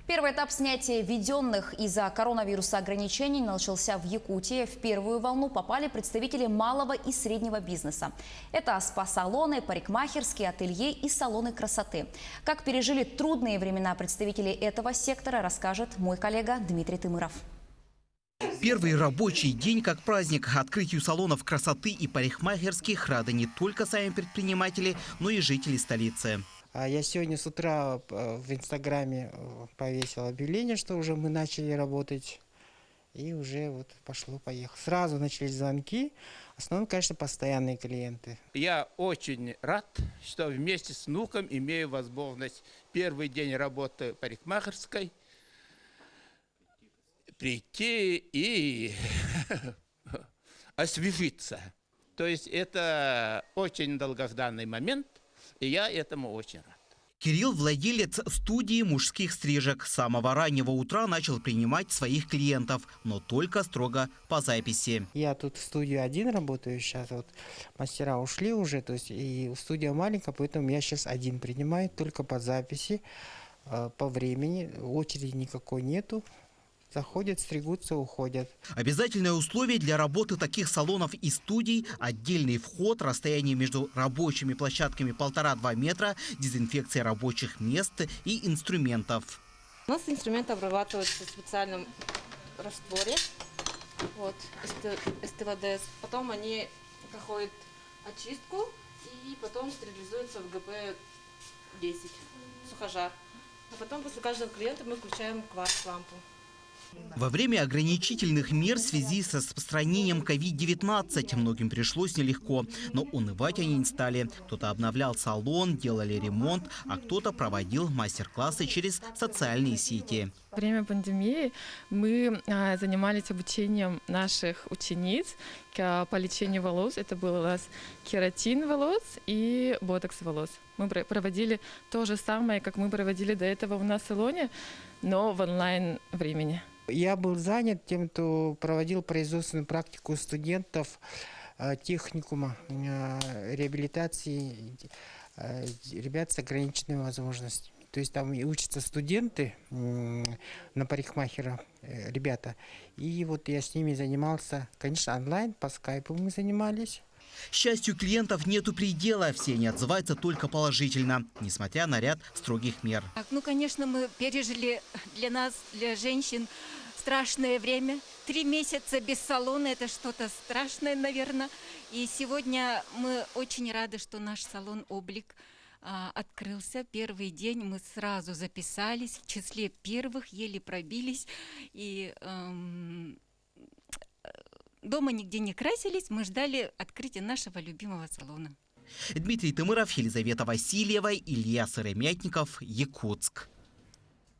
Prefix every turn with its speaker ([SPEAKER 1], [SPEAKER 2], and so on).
[SPEAKER 1] Первый этап снятия введенных из-за коронавируса ограничений начался в Якутии. В первую волну попали представители малого и среднего бизнеса. Это спа-салоны, парикмахерские, ателье и салоны красоты. Как пережили трудные времена представители этого сектора, расскажет мой коллега Дмитрий Тымыров.
[SPEAKER 2] Первый рабочий день как праздник. Открытию салонов красоты и парикмахерских рады не только сами предприниматели, но и жители столицы.
[SPEAKER 3] Я сегодня с утра в Инстаграме повесил объявление, что уже мы начали работать. И уже вот пошло-поехало. Сразу начались звонки. В основном, конечно, постоянные клиенты.
[SPEAKER 4] Я очень рад, что вместе с внуком имею возможность первый день работы парикмахерской прийти и освежиться. То есть это очень долгожданный момент. И я этому очень рад.
[SPEAKER 2] Кирилл – владелец студии мужских стрижек. С самого раннего утра начал принимать своих клиентов, но только строго по записи.
[SPEAKER 3] Я тут в студии один работаю сейчас. Вот мастера ушли уже, то есть и студия маленькая, поэтому я сейчас один принимаю, только по записи, по времени. Очереди никакой нету. Заходят, стригутся, уходят.
[SPEAKER 2] Обязательное условие для работы таких салонов и студий – отдельный вход, расстояние между рабочими площадками 1,5–2 метра, дезинфекция рабочих мест и инструментов.
[SPEAKER 5] У нас инструменты обрабатываются в специальном растворе, вот, СТВДС. Потом они проходят очистку и потом стерилизуются в ГП-10, сухожар. А потом после каждого клиента мы включаем кварц-лампу.
[SPEAKER 2] Во время ограничительных мер в связи с распространением COVID-19 многим пришлось нелегко, но унывать они не стали. Кто-то обновлял салон, делали ремонт, а кто-то проводил мастер-классы через социальные сети.
[SPEAKER 6] Во время пандемии мы занимались обучением наших учениц по лечению волос. Это был у нас кератин волос и ботокс волос. Мы проводили то же самое, как мы проводили до этого у нас в салоне, но в онлайн времени.
[SPEAKER 3] Я был занят тем, что проводил производственную практику студентов техникума реабилитации ребят с ограниченными возможностями. То есть там и учатся студенты на парикмахера, ребята. И вот я с ними занимался, конечно, онлайн, по скайпу мы занимались.
[SPEAKER 2] Счастью клиентов нету предела, все они отзываются только положительно, несмотря на ряд строгих мер.
[SPEAKER 7] Ну, конечно, мы пережили для нас, для женщин, страшное время. 3 месяца без салона – это что-то страшное, наверное. И сегодня мы очень рады, что наш салон «Облик» открылся. Первый день мы сразу записались, в числе первых, еле пробились. И дома нигде не красились, мы ждали открытия нашего любимого салона.
[SPEAKER 2] Дмитрий Тымыров, Елизавета Васильева, Илья Сыромятников, Якутск.